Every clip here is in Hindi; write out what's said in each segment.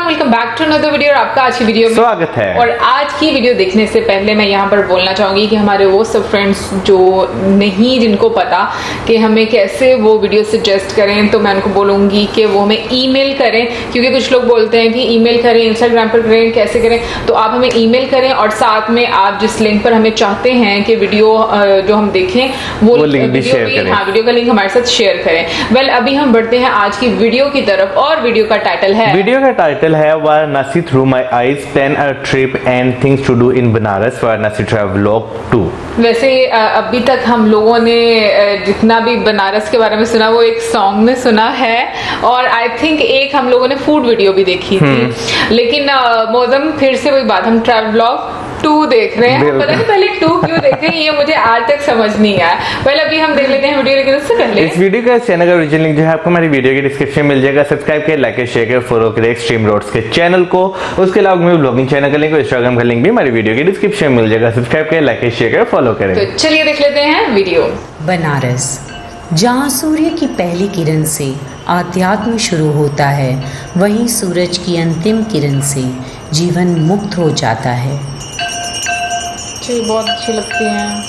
Everyone, welcome back to another video. और आपका आज की वीडियो में स्वागत है। और आज की वीडियो देखने से पहले मैं यहाँ पर बोलना चाहूंगी कि हमारे वो सब फ्रेंड्स जो नहीं, जिनको पता कि हमें कैसे वो वीडियो सजेस्ट करें, तो मैं उनको बोलूंगी कि वो हमें ईमेल करें, क्योंकि कुछ लोग बोलते हैं कि ईमेल करें, इंस्टाग्राम पर करें, कैसे करें। तो आप हमें ईमेल करें और साथ में आप जिस लिंक पर हमें चाहते हैं कि वीडियो जो हम देखें वो लिंक भी शेयर करें। हाँ, वीडियो का लिंक हमारे साथ शेयर करें। वेल, अभी हम बढ़ते हैं आज की वीडियो की तरफ और वीडियो का टाइटल है Varanasi through my eyes, plan a trip and things to do in Banaras, Varanasi travelogue 2। वैसे अभी तक हम लोगों ने जितना भी बनारस के बारे में सुना वो एक सॉन्ग में सुना है, और आई थिंक एक हम लोगों ने फूड वीडियो भी देखी थी। लेकिन मौसम फिर से वही बात, हम ट्रैवलॉग 2 देख रहे हैं। पता नहीं पहले 2 क्यों देख रहे हैं, ये मुझे आज तक समझ नहीं आया। पहले अभी हम देख लेते हैं वीडियो, लेकिन उससे पहले इस वीडियो का चैनल का ओरिजिनल लिंक जो है आपको हमारी वीडियो के डिस्क्रिप्शन में मिल जाएगा। सब्सक्राइब करें, लाइक करें, शेयर करें, फॉलो करें एक्सट्रीम रोड्स के चैनल को। उसके अलावा मेरे ब्लॉगिंग चैनल का लिंक और इंस्टाग्राम का लिंक भी हमारी वीडियो के डिस्क्रिप्शन में मिल जाएगा। सब्सक्राइब करें, लाइक करें, शेयर करें, फॉलो करें। तो चलिए देख लेते हैं वीडियो। बनारस, जहाँ सूर्य की पहली किरण से आध्यात्म शुरू होता है, वहीं सूरज की अंतिम किरण से जीवन मुक्त हो जाता है। बहुत अच्छी लगती हैं।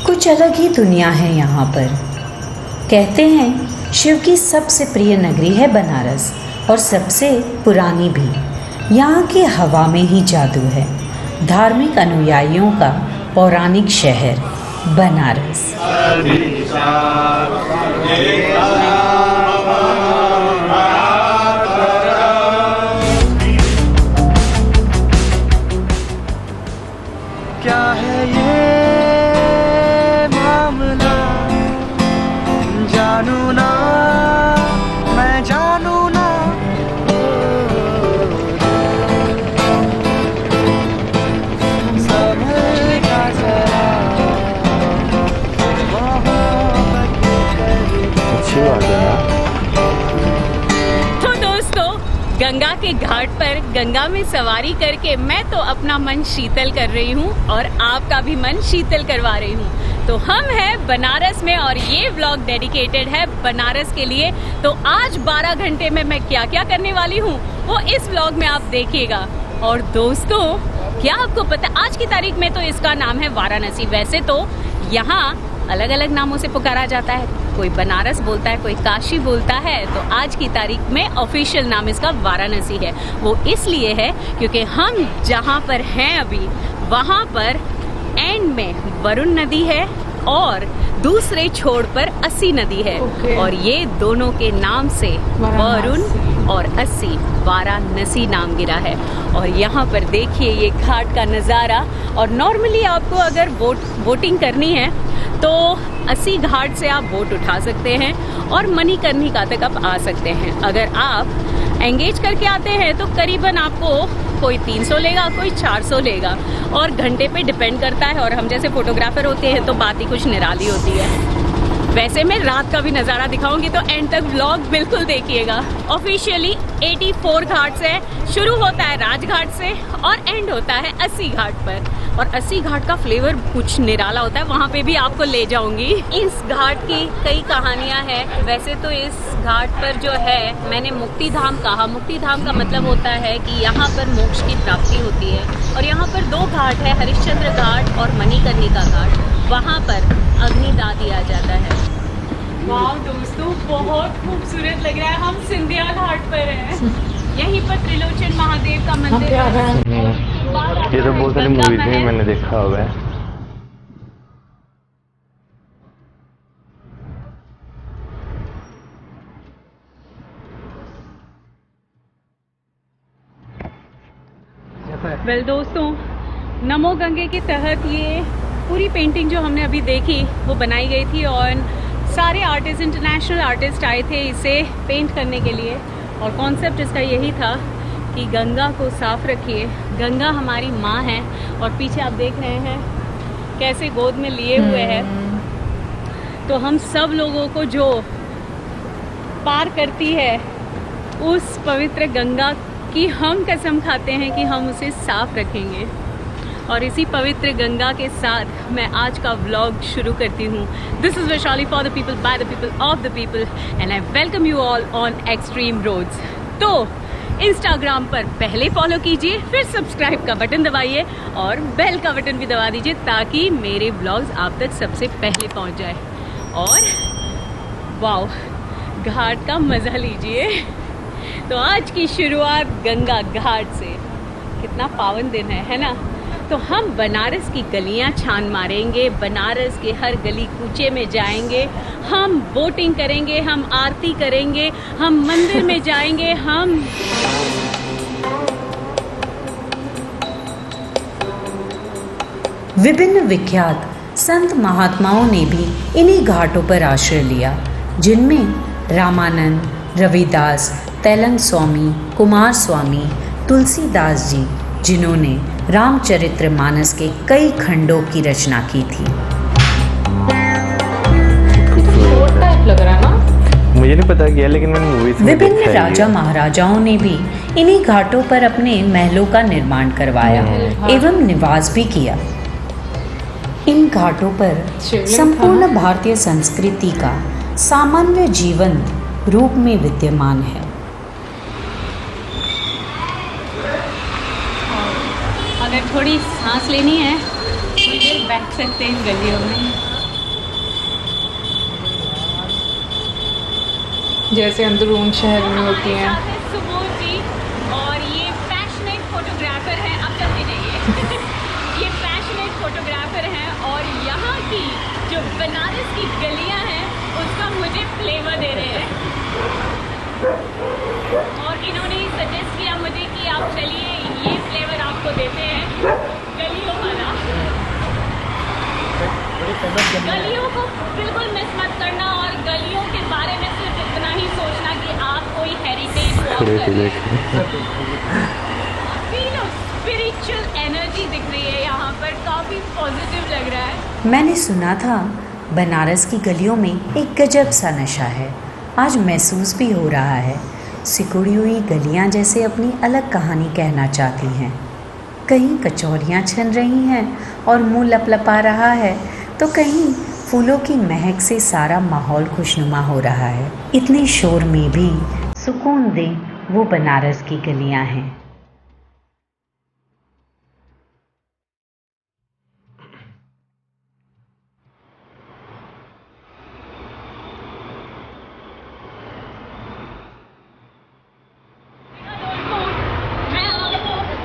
कुछ अलग ही दुनिया है यहाँ पर। कहते हैं शिव की सबसे प्रिय नगरी है बनारस, और सबसे पुरानी भी। यहाँ की हवा में ही जादू है। धार्मिक अनुयायियों का पौराणिक शहर बनारस। क्या है ये मामला, जानू ना मैं जानू ना, संभल का जरा मोहब्बत करी। अच्छी बात है ना। तो दोस्तों, गंगा के घाट पर गंगा में सवारी करके मैं तो अपना मन शीतल कर रही हूँ और आपका भी मन शीतल करवा रही हूँ। तो हम हैं बनारस में और ये व्लॉग डेडिकेटेड है बनारस के लिए। तो आज 12 घंटे में मैं क्या क्या करने वाली हूँ वो इस व्लॉग में आप देखिएगा। और दोस्तों, क्या आपको पता, आज की तारीख में तो इसका नाम है वाराणसी। वैसे तो यहाँ अलग अलग नामों से पुकारा जाता है, कोई बनारस बोलता है, कोई काशी बोलता है। तो आज की तारीख में ऑफिशियल नाम इसका वाराणसी है। वो इसलिए है क्योंकि हम जहाँ पर हैं अभी, वहाँ पर एंड में वरुण नदी है और दूसरे छोर पर अस्सी नदी है। और ये दोनों के नाम से वरुण और अस्सी, वाराणसी नाम गिरा है। और यहाँ पर देखिए ये घाट का नज़ारा। और नॉर्मली आपको अगर बोटिंग करनी है तो अस्सी घाट से आप बोट उठा सकते हैं और मणिकर्णिका तक आप आ सकते हैं। अगर आप एंगेज करके आते हैं तो करीबन आपको कोई 300 लेगा, कोई 400 लेगा, और घंटे पे डिपेंड करता है। और हम जैसे फोटोग्राफर होते हैं तो बात ही कुछ निराली होती है। वैसे मैं रात का भी नज़ारा दिखाऊंगी, तो एंड तक व्लॉग बिल्कुल देखिएगा। ऑफिशियली 84 घाट से शुरू होता है, राजघाट से, और एंड होता है 80 घाट पर। और 80 घाट का फ्लेवर कुछ निराला होता है, वहाँ पे भी आपको ले जाऊंगी। इस घाट की कई कहानियाँ हैं। वैसे तो इस घाट पर जो है, मैंने मुक्ति धाम कहा। मुक्ति धाम का मतलब होता है कि यहाँ पर मोक्ष की प्राप्ति होती है। और यहाँ पर 2 घाट है, हरिश्चंद्र घाट और मणिकर्णिका घाट। वहाँ पर अग्निदाह दिया जाता है। वाह दोस्तों, बहुत खूबसूरत लग रहा है। हम सिंधिया घाट पर हैं। यहीं पर त्रिलोचन महादेव का मंदिर है। ये तो बहुत सारी मूवीज में मैंने देखा हुआ है। वेल दोस्तों, नमो गंगे के तहत ये पूरी पेंटिंग जो हमने अभी देखी वो बनाई गई थी, और सारे आर्टिस्ट, इंटरनेशनल आर्टिस्ट आए थे इसे पेंट करने के लिए। और कॉन्सेप्ट इसका यही था कि गंगा को साफ रखिए। गंगा हमारी माँ है, और पीछे आप देख रहे हैं कैसे गोद में लिए हुए हैं। तो हम सब लोगों को जो पार करती है उस पवित्र गंगा की हम कसम खाते हैं कि हम उसे साफ रखेंगे। और इसी पवित्र गंगा के साथ मैं आज का व्लॉग शुरू करती हूँ। This is Vaishali for the people, by the people, of the people, and I welcome you all on extreme roads. तो इंस्टाग्राम पर पहले फॉलो कीजिए, फिर सब्सक्राइब का बटन दबाइए और बेल का बटन भी दबा दीजिए ताकि मेरे ब्लॉग्स आप तक सबसे पहले पहुंच जाए। और वाओ, घाट का मज़ा लीजिए। तो आज की शुरुआत गंगा घाट से। कितना पावन दिन है ना। तो हम बनारस की गलियां छान मारेंगे, बनारस के हर गली कूचे में जाएंगे, हम बोटिंग करेंगे, हम आरती करेंगे, हम मंदिर में जाएंगे, हम विभिन्न विख्यात संत महात्माओं ने भी इन्हीं घाटों पर आश्रय लिया, जिनमें रामानंद, रविदास, तैलंग स्वामी, कुमार स्वामी, तुलसीदास जी, जिन्होंने रामचरितमानस के कई खंडों की रचना की थी। टाइप लग रहा है ना, मुझे नहीं पता क्या, लेकिन मैंने मूवीज में देखा विभिन्न है राजा ये। महाराजाओं ने भी इन्हीं घाटों पर अपने महलों का निर्माण करवाया एवं निवास भी किया। इन घाटों पर शिवलिंग संपूर्ण भारतीय संस्कृति का सामान्य जीवन रूप में विद्यमान है। अगर थोड़ी सांस लेनी है थोड़ी देर बैठ सकते हैं इन गलियों में। जैसे अंदरून शहर में होती हैं। सुबोध जी और ये पैशनेट फोटोग्राफर हैं। अब चलते जाइए। ये पैशनेट फोटोग्राफर हैं और यहाँ की जो बनारस की गलियाँ हैं उसका मुझे फ्लेवर दे रहे हैं। और इन्होंने सजेस्ट किया मुझे कि आप चलिए ये फ्लेवर आपको देते हैं गलियों वाला। गलियों को बिल्कुल मिस मत करना और गलियों के बारे में सिर्फ इतना ही सोचना कि आप कोई हेरिटेज वॉक कर रहे हैं। स्पिरिचुअल एनर्जी दिख रही है यहाँ पर, काफ़ी पॉजिटिव लग रहा है। मैंने सुना था बनारस की गलियों में एक गजब सा नशा है, आज महसूस भी हो रहा है। सिकुड़ी हुई गलियां जैसे अपनी अलग कहानी कहना चाहती हैं। कहीं कचौरियां छन रही हैं और मुंह लपलपा रहा है, तो कहीं फूलों की महक से सारा माहौल खुशनुमा हो रहा है। इतने शोर में भी सुकून दें वो बनारस की गलियां हैं।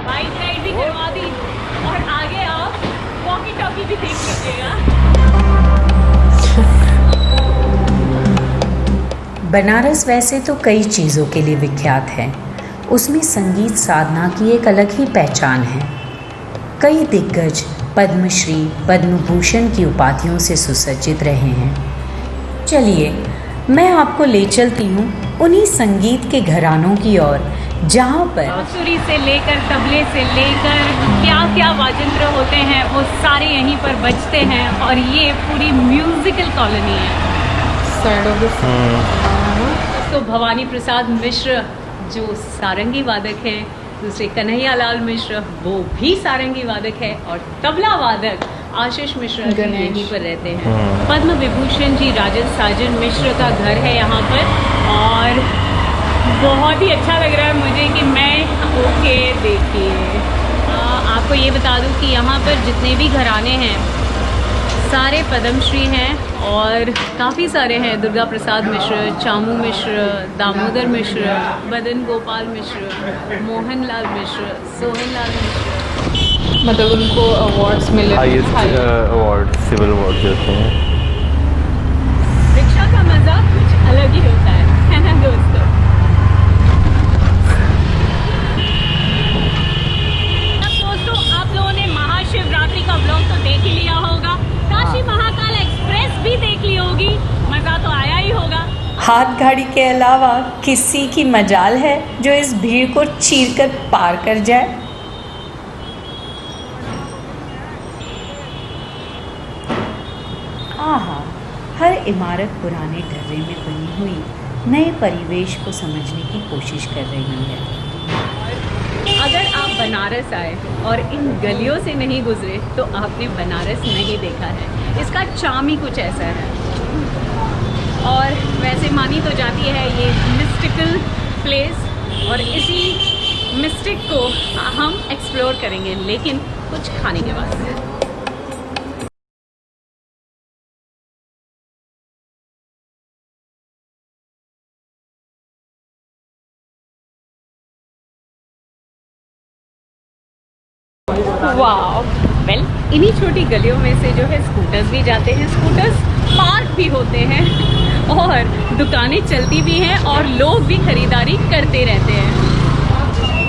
बाइक राइड भी करवा दी और आगे आप वॉकी टॉकी भी देख लीजिएगा। बनारस वैसे तो कई चीज़ों के लिए विख्यात है, उसमें संगीत साधना की एक अलग ही पहचान है। कई दिग्गज पद्मश्री, पद्म भूषण की उपाधियों से सुसज्जित रहे हैं। चलिए मैं आपको ले चलती हूँ उन्हीं संगीत के घरानों की ओर, जहाँ पर बांसुरी से लेकर तबले से लेकर क्या क्या वाजंत्र होते हैं वो सारे यहीं पर बजते हैं और ये पूरी म्यूजिकल कॉलोनी है। साइड ऑफ द तो भवानी प्रसाद मिश्र जो सारंगी वादक हैं, दूसरे कन्हैया लाल मिश्र वो भी सारंगी वादक है और तबला वादक आशीष मिश्र जी गणेश। यहीं पर रहते हैं। पद्म विभूषण जी राजन साजन मिश्र का घर है यहाँ पर और बहुत ही अच्छा लग रहा है मुझे कि मैं ओके देखिए आपको ये बता दूं कि यहाँ पर जितने भी घराने हैं सारे पद्मश्री हैं और काफ़ी सारे हैं। दुर्गा प्रसाद मिश्र, चामू मिश्र, दामोदर मिश्र, मदन गोपाल मिश्र, मोहन लाल मिश्र, सोहन लाल मिश्र। मतलब उनको अवार्ड्स मिले। हाईएस्ट अवार्ड, सिविल अवार्ड होते हैं। रिक्शा का मज़ा कुछ अलग ही होता है ना दोस्तों। अब दोस्तों आप लोगों ने महाशिवरात्रि का ब्लॉग तो देख ही लिया होगा, काशी महाकाल एक्सप्रेस भी देख ली होगी, मज़ा तो आया ही होगा। हाथ गाड़ी के अलावा किसी की मजाल है जो इस भीड़ को चीरकर पार कर जाए। आहा, हर इमारत पुराने ढर्रे में बनी हुई नए परिवेश को समझने की कोशिश कर रही है। अगर आप बनारस आए और इन गलियों से नहीं गुजरे तो आपने बनारस नहीं देखा है। इसका चार्म ही कुछ ऐसा है। और वैसे मानी तो जाती है ये मिस्टिकल प्लेस और इसी मिस्टिक को हम एक्सप्लोर करेंगे, लेकिन कुछ खाने के बाद। वाओ, वेल इन्हीं छोटी गलियों में से जो है स्कूटर्स भी जाते हैं, स्कूटर्स पार्क भी होते हैं और दुकानें चलती भी हैं और लोग भी खरीदारी करते रहते हैं।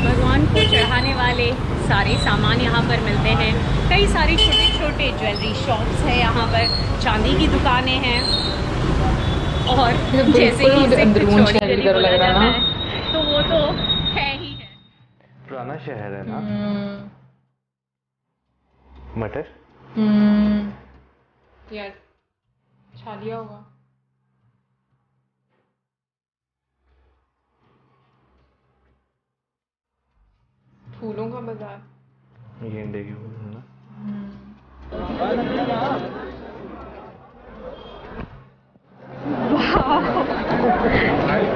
भगवान को चढ़ाने वाले सारे सामान यहाँ पर मिलते हैं। कई सारे छोटे छोटे ज्वेलरी शॉप्स हैं यहाँ पर, चांदी की दुकानें हैं और जैसे ही इसे अंदरून चौड़ी शहर की गली तरह बोला लग रहा जाता है है तो वो तो है ही है। पुराना शहर है ना। मटर यार छालिया होगा। फूलों का बाजार, ये इंडिया की फूल है ना।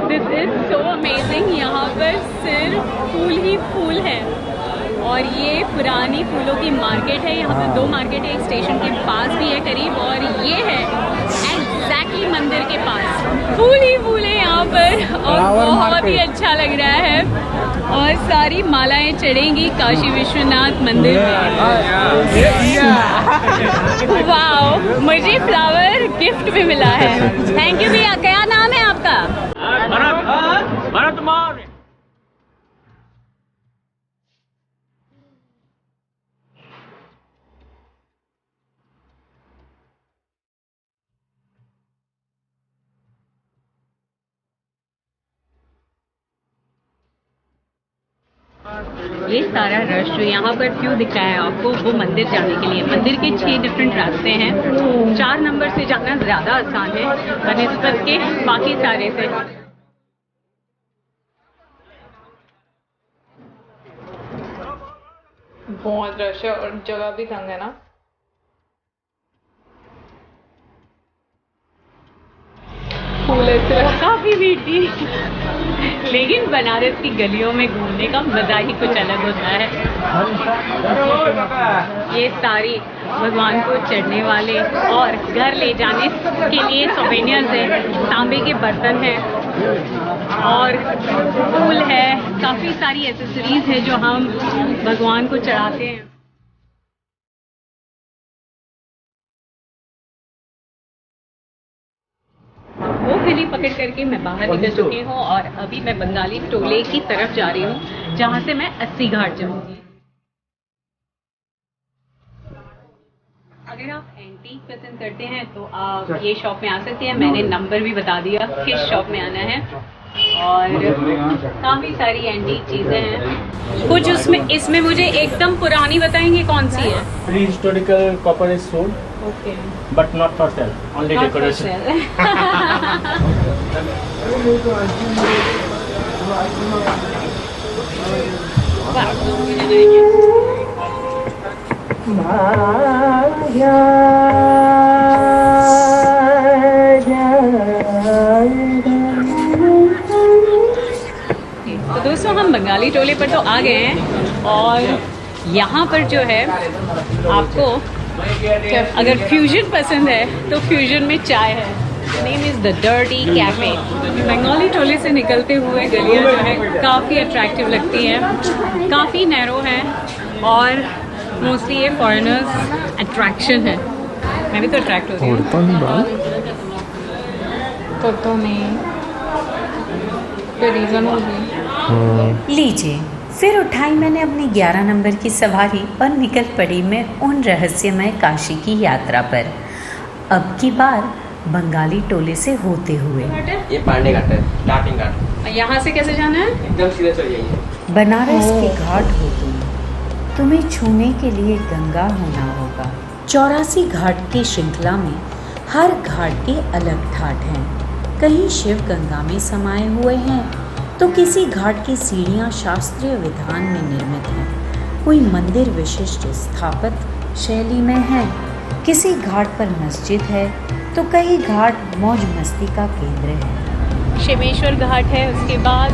This is so amazing. यहाँ पर सिर्फ फूल ही फूल है और ये पुरानी फूलों की मार्केट है। यहाँ पे दो मार्केट है, एक स्टेशन के पास भी है करीब और ये है एग्जैक्टली मंदिर के पास। फूल ही फूल है यहाँ पर और बहुत ही अच्छा लग रहा है और सारी मालाएं चढ़ेंगी काशी विश्वनाथ मंदिर में। वाओ, मुझे फ्लावर गिफ्ट में मिला है। थैंक यू भैया। क्या नाम है आपका? भरत मौर्य। ये सारा रश जो यहाँ पर क्यों दिख रहा है आपको, वो मंदिर जाने के लिए। मंदिर के 6 डिफरेंट रास्ते हैं। 4 नंबर से जाना ज़्यादा आसान है बनिस्बत के बाकी सारे से। बहुत रश है और जगह भी तंग है ना। फूल ऐसे काफ़ी भीड़ थी, लेकिन बनारस की गलियों में घूमने का मज़ा ही कुछ अलग होता है। ये सारी भगवान को चढ़ने वाले और घर ले जाने के लिए सोवेनियर्स हैं। तांबे के बर्तन हैं और फूल है, काफ़ी सारी एसेसरीज है जो हम भगवान को चढ़ाते हैं। वो गली पकड़ करके मैं बाहर निकल चुकी हूँ और अभी मैं बंगाली टोले की तरफ जा रही हूँ, जहाँ से मैं 80 घाट जाऊँगी। अगर आप एंटीक पसंद करते हैं तो आप ये शॉप में आ सकते हैं। मैंने नंबर भी बता दिया किस शॉप में आना है और काफ़ी सारी एंटीक चीज़ें हैं। कुछ इसमें मुझे एकदम पुरानी बताएंगे कौन सी है? Prehistorical copper is sold, okay, but not for sale, only decoration. तो दोस्तों हम बंगाली टोले पर तो आ गए हैं और यहाँ पर जो है आपको अगर फ्यूजन पसंद है तो फ्यूजन में चाय है। Name is the dirty cafe. Bengali टोले से निकलते हुए गलियाँ जो है काफ़ी अट्रैक्टिव लगती हैं, काफ़ी नैरो हैं और मोस्टली ये फॉरेनर्स अट्रैक्शन है। मैं भी तो अट्रैक्ट होती हूँ। तो नहीं कोई रीज़न होगी। लीजिए, फिर उठाई मैंने अपनी 11 नंबर की सवारी और निकल पड़ी मैं उन रहस्यमय काशी की यात्रा पर। अब की बार बंगाली टोले से होते हुए। ये पांडे घाट है, स्टार्टिंग घाट। यहाँ से कैसे जाना है? एकदम सीधे चल जाइए। बनारस के घाट हो तुम्हें छूने के लिए गंगा होना होगा। 84 घाट की श्रृंखला में हर घाट के अलग ठाठ हैं। कहीं शिव गंगा में समाये हुए हैं तो किसी घाट की सीढ़ियाँ शास्त्रीय विधान में निर्मित हैं। कोई मंदिर विशिष्ट स्थापत्य शैली में है, किसी घाट पर मस्जिद है तो कई घाट मौज मस्ती का केंद्र है। शिवेश्वर घाट है, उसके बाद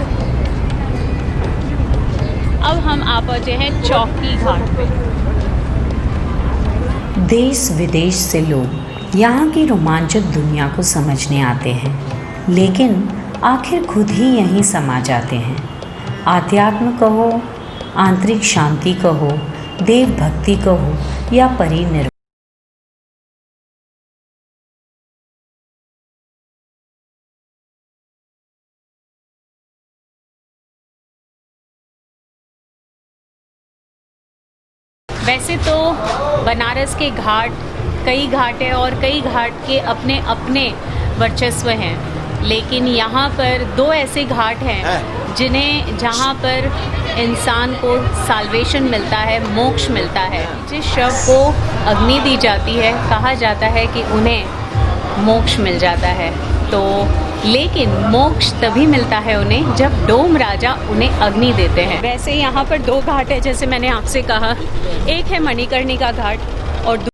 अब हम आ पहुँचे हैं चौकी घाट पे। देश विदेश से लोग यहाँ की रोमांचक दुनिया को समझने आते हैं, लेकिन आखिर खुद ही यहीं समा जाते हैं। आध्यात्म कहो, आंतरिक शांति कहो, देव भक्ति कहो या परिनिर्वाण। वैसे तो बनारस के घाट कई घाट हैं और कई घाट के अपने अपने वर्चस्व हैं, लेकिन यहाँ पर दो ऐसे घाट हैं जहाँ पर इंसान को साल्वेशन मिलता है, मोक्ष मिलता है। जिस शव को अग्नि दी जाती है कहा जाता है कि उन्हें मोक्ष मिल जाता है, तो लेकिन मोक्ष तभी मिलता है उन्हें जब डोम राजा उन्हें अग्नि देते हैं। वैसे यहाँ पर दो घाट है, जैसे मैंने आपसे कहा, एक है मणिकर्णिका घाट और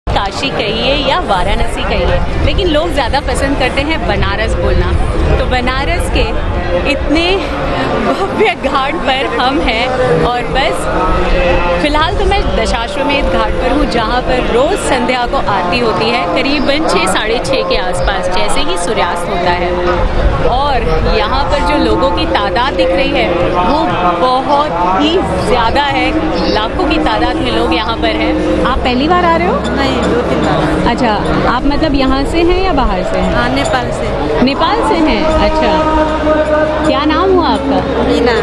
काशी कहिए या वाराणसी कहिए, लेकिन लोग ज़्यादा पसंद करते हैं बनारस बोलना। तो बनारस के इतने भव्य घाट पर हम हैं और बस फिलहाल तो मैं दशाश्वमेध घाट पर हूँ, जहाँ पर रोज़ संध्या को आरती होती है करीबन 6 साढ़े 6 के आसपास, जैसे ही सूर्यास्त होता है। और यहाँ पर जो लोगों की तादाद दिख रही है वो बहुत ही ज़्यादा है, लाखों की तादाद में लोग यहाँ पर हैं। आप पहली बार आ रहे हो? नहीं, 2-3 बार। अच्छा, आप मतलब यहाँ से हैं या बाहर से हैं? हाँ, नेपाल से। नेपाल से हैं, अच्छा। क्या नाम हुआ आपका? मीना।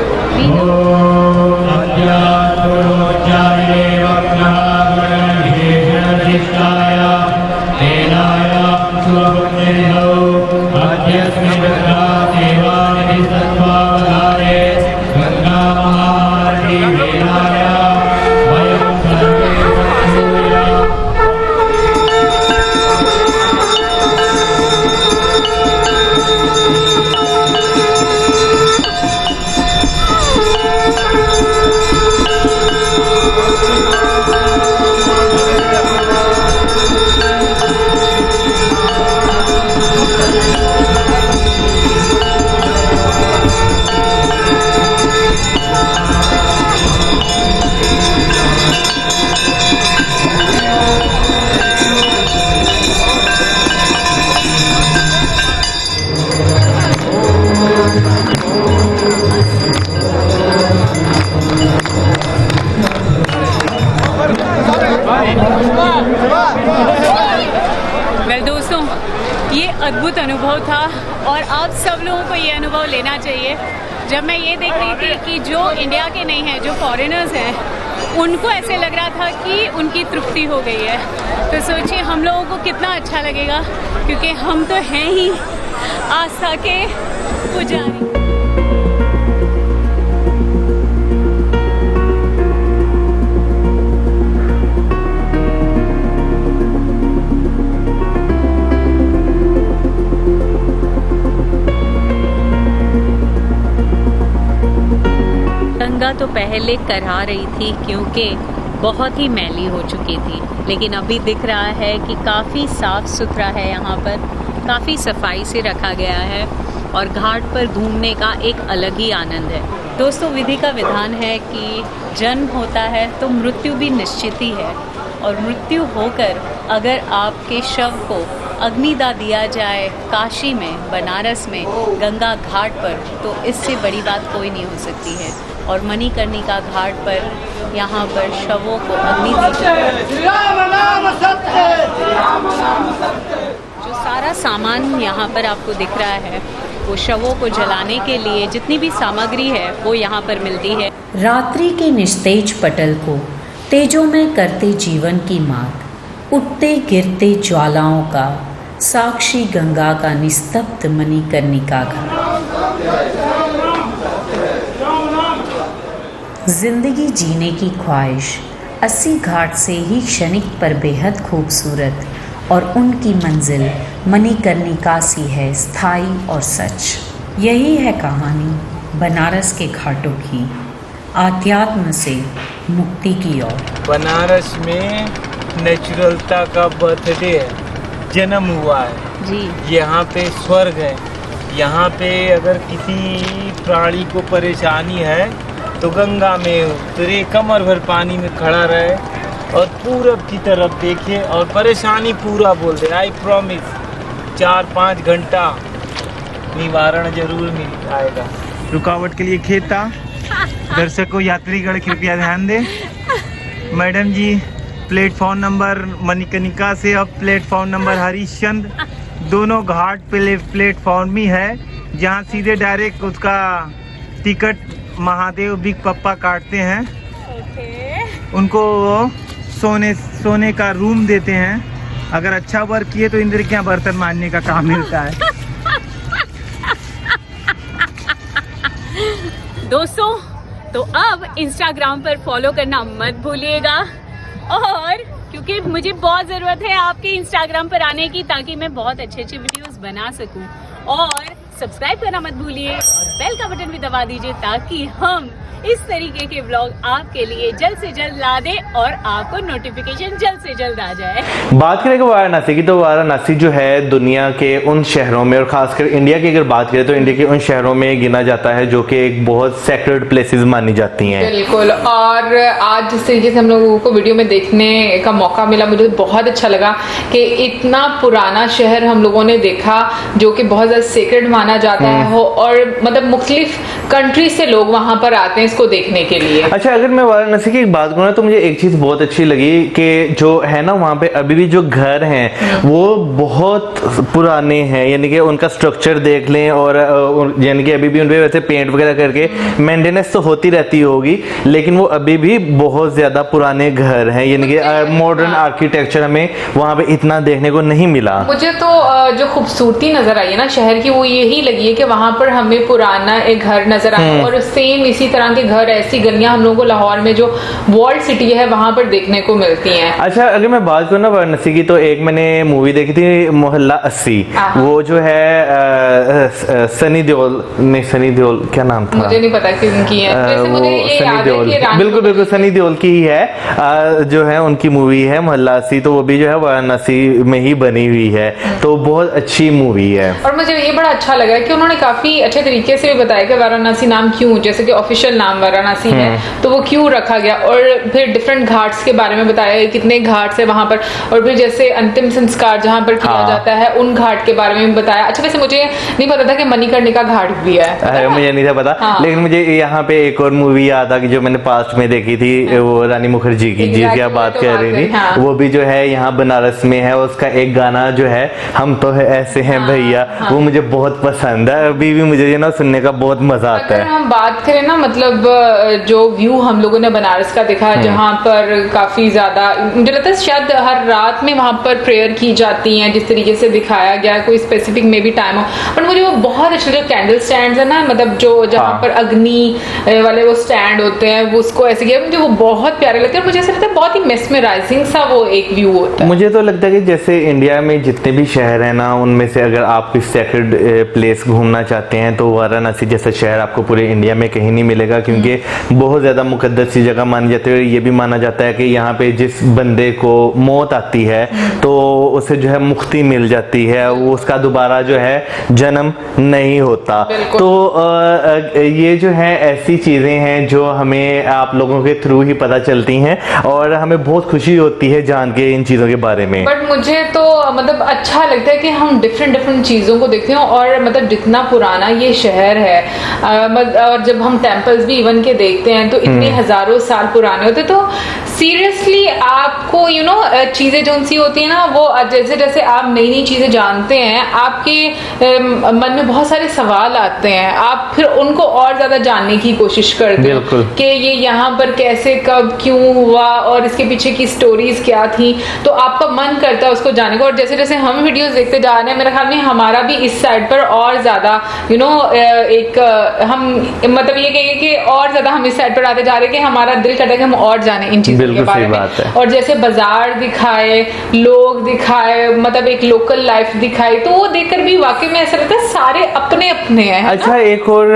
दोस्तों, ये अद्भुत अनुभव था और आप सब लोगों को ये अनुभव लेना चाहिए। जब मैं ये देख रही थी कि जो इंडिया के नहीं हैं, जो फॉरेनर्स हैं, उनको ऐसे लग रहा था कि उनकी तृप्ति हो गई है, तो सोचिए हम लोगों को कितना अच्छा लगेगा, क्योंकि हम तो हैं ही आस्था के पुजारी। गंगा तो पहले करा रही थी क्योंकि बहुत ही मैली हो चुकी थी, लेकिन अभी दिख रहा है कि काफ़ी साफ़ सुथरा है, यहाँ पर काफ़ी सफाई से रखा गया है और घाट पर घूमने का एक अलग ही आनंद है। दोस्तों, विधि का विधान है कि जन्म होता है तो मृत्यु भी निश्चित ही है, और मृत्यु होकर अगर आपके शव को अग्निदा दिया जाए काशी में, बनारस में, गंगा घाट पर, तो इससे बड़ी बात कोई नहीं हो सकती है। और मणिकर्णिका घाट पर यहाँ पर शवों को अग्नि दी जाए। जो सारा सामान यहाँ पर आपको दिख रहा है वो शवों को जलाने के लिए जितनी भी सामग्री है वो यहाँ पर मिलती है। रात्रि के निस्तेज पटल को तेजों में करते जीवन की मात, उठते गिरते ज्वालाओं का साक्षी गंगा का निस्तब्ध मणिकर्णिका घाट। जिंदगी जीने की ख्वाहिश 80 घाट से ही क्षणिक पर बेहद खूबसूरत, और उनकी मंजिल मणिकर्णिका सी है स्थायी और सच। यही है कहानी बनारस के घाटों की, आध्यात्म से मुक्ति की ओर। बनारस में नेचुरलता का बर्थडे है, जन्म हुआ है जी। यहाँ पे स्वर्ग है। यहाँ पे अगर किसी प्राणी को परेशानी है तो गंगा में उतरे, कमर भर पानी में खड़ा रहे और पूरब की तरफ देखे और परेशानी पूरा बोल दे, आई प्रॉमिस 4-5 घंटा निवारण जरूर मिल आएगा। रुकावट के लिए खेता दर्शकों, यात्रीगण कृपया ध्यान दें। मैडम जी प्लेटफॉर्म नंबर मणिकर्णिका से अब प्लेटफॉर्म नंबर हरिश्चंद्र, दोनों घाट प्लेटफॉर्म ही है, जहाँ सीधे डायरेक्ट उसका टिकट महादेव बिग पप्पा काटते हैं। उनको सोने का रूम देते हैं। अगर अच्छा वर्क किए तो इंद्र के यहाँ बर्तन मारने का काम मिलता है। दोस्तों, तो अब इंस्टाग्राम पर फॉलो करना मत भूलिएगा, और क्योंकि मुझे बहुत ज़रूरत है आपके इंस्टाग्राम पर आने की, ताकि मैं बहुत अच्छे वीडियोस बना सकूं। और सब्सक्राइब करना मत भूलिए और बेल का बटन भी दबा दीजिए, ताकि हम इस तरीके के व्लॉग आपके लिए जल्द से जल्द ला दें और आपको नोटिफिकेशन जल्द से जल्द आ जाए। बात करें वाराणसी की, तो वाराणसी जो है दुनिया के उन शहरों में, और खासकर इंडिया की अगर बात करें तो इंडिया के उन शहरों में गिना जाता है जो कि एक बहुत सेक्रेड प्लेसेस मानी जाती हैं। बिल्कुल। और आज जिस तरीके से हम लोगों को वीडियो में देखने का मौका मिला, मुझे बहुत अच्छा लगा कि इतना पुराना शहर हम लोगों ने देखा जो कि बहुत ज्यादा सेक्रेड माना जाता है हो, और मतलब मुख्तलिफ कंट्री से लोग वहां पर आते हैं इसको देखने के लिए। अच्छा, अगर मैं वाराणसी की एक बात करूँ तो मुझे एक चीज बहुत अच्छी लगी कि जो है ना वहाँ पे अभी भी जो घर हैं वो बहुत पुराने हैं, यानी कि उनका स्ट्रक्चर देख लें, और यानी कि अभी भी उन पे वैसे पेंट वगैरह करके मेंटेनेंस तो होती रहती होगी, लेकिन वो अभी भी बहुत ज्यादा पुराने घर हैं, यानी कि मॉडर्न आर्किटेक्चर हमें वहाँ पे इतना देखने को नहीं मिला। मुझे तो जो खूबसूरती नजर आई है ना शहर की, वो यही लगी है कि वहां पर हमें पुराना एक घर नजर आया, और सेम इसी तरह के घर, ऐसी गलियां हम लोगों को लाहौर में जो वॉल्ड सिटी है वहां पर देखने को मिलती हैं। अच्छा, अगर मैं बात करूँ ना वाराणसी की, तो एक मैंने मूवी देखी थी मोहल्ला 80, वो जो है सनी देओल क्या नाम था, मुझे नहीं पता किसकी है, वैसे मुझे ये याद है कि बिल्कुल बिल्कुल सनी देओल की ही है, जो है उनकी मूवी है मोहल्ला 80, तो वो भी जो है वाराणसी में ही बनी हुई है, तो बहुत अच्छी मूवी है। और मुझे ये बड़ा अच्छा लगा कि उन्होंने काफी अच्छे तरीके से भी बताया कि वाराणसी नाम क्यों, जैसे कि ऑफिशियल नाम वाराणसी है तो वो क्यों रखा गया, और फिर डिफरेंट घाट्स के बारे में बताया कितने घाट्स है वहां पर, और फिर जैसे अंतिम संस्कार जहां पर किया जाता है उन घाट के बारे में भी बताया। अच्छा, वैसे मुझे नहीं पता था कि मणिकर्णिका घाट भी है, मुझे नहीं था पता। लेकिन मुझे यहाँ पे एक और मूवी याद आ कि जो मैंने पास्ट में देखी थी, वो रानी मुखर्जी की जिसकी आप बात कर रही थी, वो भी जो है यहाँ बनारस में है, उसका एक गाना जो है हम तो है ऐसे हैं भैया, वो मुझे बहुत पसंद है, अभी भी मुझे ना सुनने का बहुत मजा आता है। हम बात करें ना, मतलब जो व्यू हम लोगों ने बनारस का देखा, जहाँ पर काफी ज्यादा मुझे लगता है शायद हर रात में वहां पर प्रेयर की जाती है, जिस तरीके से दिखाया गया, कोई स्पेसिफिक मे भी टाइम हो, पर मुझे वो बहुत अच्छे जो कैंडल स्टैंड है ना, मतलब जो जहाँ पर अग्नि वाले वो स्टैंड होते हैं, वो उसको ऐसे किया, मुझे वो बहुत प्यारे लगते हैं। मुझे ऐसा लगता है बहुत ही मेस्मराइजिंग सा वो एक व्यू होता है। मुझे तो लगता है कि जैसे इंडिया में जितने भी शहर है ना, उनमें से अगर आप कोई सेक्रेड प्लेस घूमना चाहते हैं तो वाराणसी जैसा शहर आपको पूरे इंडिया में कहीं नहीं मिलेगा, क्योंकि बहुत ज्यादा मुकद्दस सी जगह मानी जाती है। ये भी माना जाता है कि यहाँ पे जिस बंदे को मौत आती है तो उसे जो है मुक्ति मिल जाती है, वो उसका दोबारा जो है जन्म नहीं होता। तो ये जो है ऐसी चीजें हैं जो हमें आप लोगों के थ्रू ही पता चलती हैं, और हमें बहुत खुशी होती है जान के इन चीजों के बारे में। बट मुझे तो मतलब अच्छा लगता है कि हम डिफरेंट चीजों को देखते हैं, और मतलब मतलब जितना पुराना ये शहर है, और जब हम टेम्पल्स भी इवन के देखते हैं तो इतने हजारों साल पुराने होते, तो सीरियसली आपको यू नो चीजें जो सी होती है ना, वो जैसे जैसे आप नई नई चीजें जानते हैं, आपके मन में बहुत सारे सवाल आते हैं, आप फिर उनको और ज्यादा जानने की कोशिश करते हैं कि ये यहाँ पर कैसे, कब, क्यों हुआ और इसके पीछे की स्टोरीज क्या थी, तो आपका मन करता है उसको जानने का। और जैसे जैसे हम वीडियोस देखते जा रहे हैं, मेरे ख्याल में हमारा भी इस साइड पर और ज्यादा यू नो एक हम मतलब ये कहेंगे कि और ज्यादा हम इस साइड पर आते जा रहे हैं कि हमारा दिल करता है कि हम और जाने इन चीजों के बारे में। और जैसे बाजार दिखाए, लोग दिखाए, मतलब एक लोकल लाइफ दिखाई, तो वो देखकर भी वाकई में ऐसा लगता है सारे अपने अपने हैं। अच्छा, एक और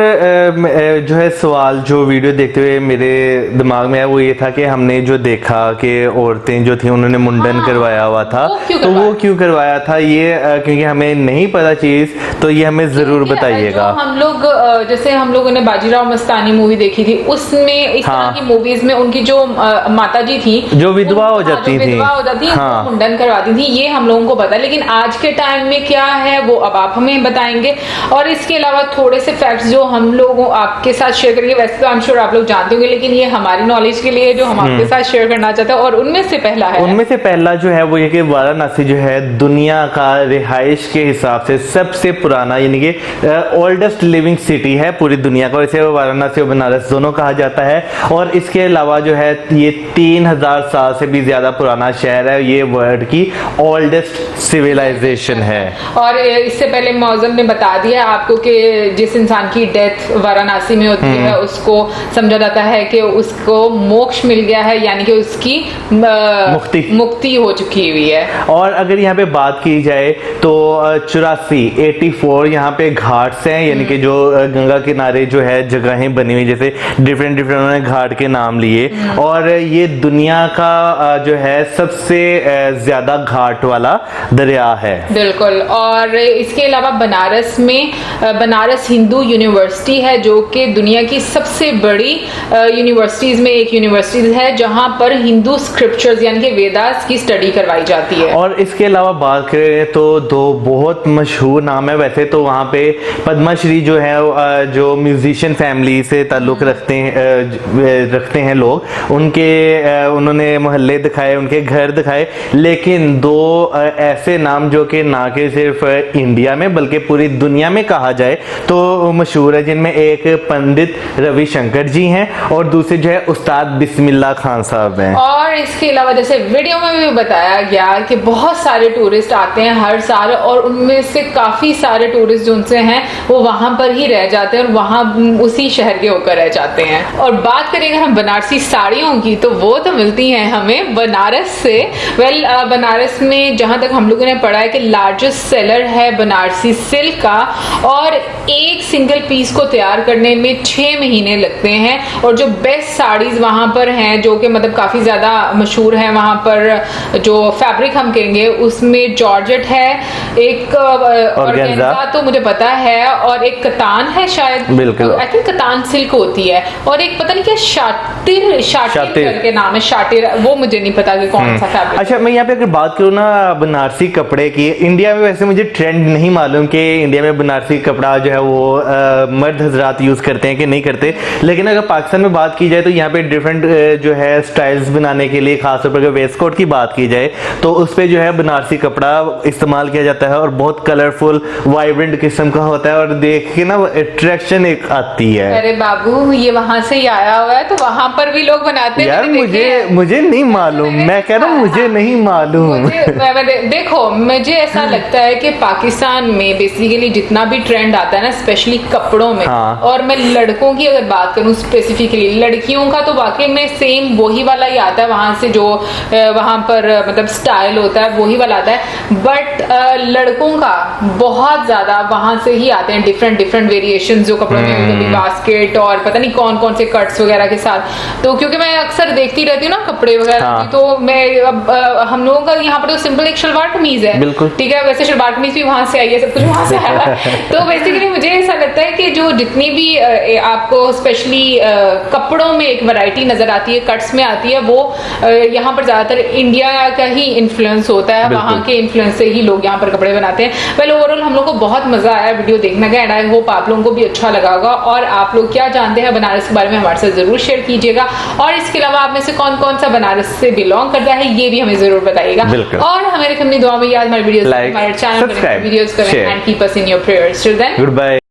जो है सवाल जो वीडियो देखते हुए मेरे दिमाग में है, वो ये था कि हमने जो देखा कि औरतें जो थी उन्होंने मुंडन करवाया हुआ था, तो वो क्यों करवाया था ये, क्योंकि हमें नहीं पता चीज, तो ये हमें जरूर बताइएगा। हम लोग जैसे हम लोगों ने बाजीराव मस्तानी मूवी देखी थी, उसमें इस तरह की मूवीज में उनकी जो माता जी थी जो विधवा हो जाती थी, मुंडन करवाती थी, ये हम लोगों को पता है। लेकिन आज के टाइम में क्या है वो अब आप हमें बताएंगे। और इसके अलावा थोड़े से फैक्ट्स जो हम लोग आपके साथ शेयर करेंगे, वैसे तो आई एम श्योर आप लोग जानते होंगे, लेकिन ये हमारी नॉलेज के लिए जो हम आपके साथ शेयर करना चाहते हैं। और उनमें से पहला जो है वो ये कि वाराणसी जो है दुनिया का रिहाइश के हिसाब से सबसे पुराना, यानी कि ओल्डेस्ट लिविंग सिटी है पूरी दुनिया का। इसे वाराणसी और बनारस दोनों कहा जाता है। और इसके अलावा जो है ये 3000 साल से भी ज्यादा पुराना शहर है। ये वर्ल्ड की ओल्डेस्ट सिविलाइजेशन है। और इससे पहले मौजम ने बता दिया आपको कि जिस इंसान की डेथ वाराणसी में होती है उसको समझा जाता है कि उसको मोक्ष मिल गया है, यानी कि उसकी मुक्ति हो चुकी हुई है। और अगर यहाँ पे बात की जाए तो 84 यहाँ पे घाट्स हैं, यानी कि जो गंगा किनारे जो है जगहें बनी हुई, जैसे डिफरेंट उन्होंने घाट के नाम लिए। और ये दुनिया का जो है सबसे ज्यादा घाट वाला दरिया है। बिल्कुल। और इसके अलावा बनारस में बनारस हिंदू यूनिवर्सिटी है, जो कि दुनिया की सबसे बड़ी यूनिवर्सिटीज में एक यूनिवर्सिटी है, जहां पर हिंदू स्क्रिप्चर्स यानी कि वेदास की स्टडी करवाई जाती है। और इसके अलावा बात करें तो दो बहुत मशहूर नाम है। वैसे तो वहाँ पे पद्मश्री जो है जो म्यूजिशियन फैमिली से ताल्लुक रखते हैं लोग, उन्होंने मोहल्ले दिखाए, उनके घर दिखाए। लेकिन दो ऐसे नाम जो कि ना कि सिर्फ इंडिया में बल्कि पूरी दुनिया में कहा जाए तो मशहूर है, जिनमें एक पंडित रविशंकर जी हैं और दूसरे जो है उस्ताद बिस्मिल्लाह खान साहब हैं। और इसके अलावा जैसे वीडियो में भी बताया गया कि बहुत सारे टूरिस्ट आते हैं हर साल, और उनमें से काफी सारे टूरिस्ट जो उनसे हैं वो वहां पर ही रह जाते हैं और वहां उसी शहर के होकर रह जाते हैं। और बात करें अगर हम बनारसी साड़ियों की, तो वो तो मिलती हैं हमें बनारस से। बनारस में जहां तक हम लोगों ने पढ़ा है कि लार्जेस्ट सेलर है बनारसी सिल्क का, और एक सिंगल पीस को तैयार करने में 6 महीने लगते हैं। और जो बेस्ट साड़ीज वहां पर हैं, जो कि मतलब काफी ज्यादा मशहूर है वहां पर, जो फैब्रिक हम कहेंगे उसमें जॉर्जेट है, एक ऑर्गेन्जा तो मुझे पता है, और एक कतान है शायद, बिल्कुल आई थिंक कतान सिल्क होती है, और एक पता नहीं क्या शातिर करके नाम है, शातिर, वो मुझे नहीं पता कि कौन सा फैब्रिक। अच्छा, मैं यहाँ पे अगर बात करूँ ना बनारसी कपड़े की, इंडिया में वैसे मुझे ट्रेंड नहीं मालूम कि इंडिया में बनारसी कपड़ा जो है वो मर्द हजरात यूज करते हैं कि नहीं करते। लेकिन अगर पाकिस्तान में बात की जाए तो यहाँ पे डिफरेंट जो है स्टाइल्स बनाने के लिए, खासतौर पर अगर वेस्ट कोट की बात की जाए तो उस पे जो है बनारसी कपड़ा इस्तेमाल किया जाता है, और बहुत कलरफुल वाइब्रेंट किस्म का होता है, और देख के ना अट्रैक्शन एक आती है। अरे बाबू, ये वहां से ही आया हुआ है, तो वहां पर भी लोग बनाते हैं। यार मुझे नहीं मालूम, मैं कह रहा हूँ मुझे नहीं मालूम। देखो, मुझे ऐसा लगता है कि पाकिस्तान में बेसिकली जितना भी ट्रेंड आता है ना, स्पेशली कपड़ों में, और मैं लड़कों की अगर बात करूं स्पेसिफिकली, लड़कियों का तो वाकई में सेम वही वाला ही आता है, वहां से जो वहां पर मतलब स्टाइल होता है वही वाला आता है। बट लड़कों का बहुत ज्यादा वहां से ही आते हैं डिफरेंट वेरिएशन जो कपड़ों में, कभी बास्केट और पता नहीं कौन कौन से कट्स वगैरह के साथ। तो क्योंकि मैं अक्सर देखती रहती हूँ ना कपड़े वगैरह, तो मैं हम लोगों का यहाँ पर तो सिंपल एक शलवार कमीज है, ठीक है, वैसे शलवार कमीज भी वहां से आई है, सब कुछ वहां से आया है। तो बेसिकली मुझे ऐसा लगता है कि जो जितनी भी आपको स्पेशली कपड़ों में एक वैरायटी नजर आती है, कट्स में आती है, वो यहाँ पर ज्यादातर इंडिया का ही इन्फ्लुएंस होता है, वहाँ के इन्फ्लुएंस से ही लोग यहाँ पर कपड़े बनाते हैं। वेल ओवरऑल हम लोग को बहुत मजा आया वीडियो देखने का, एंड आई होप आप लोगों को भी अच्छा लगा होगा। और आप लोग क्या जानते हैं बनारस के बारे में हमारे साथ जरूर शेयर कीजिएगा, और इसके अलावा आप में से कौन कौन सा बनारस से बिलोंग करता है ये भी हमें जरूर बताइएगा। और हमें अपनी दुआ में याद, हमारे वीडियोस, हमारे चैनल पर वीडियोस करें, and keep us in your prayers. Till then, good bye.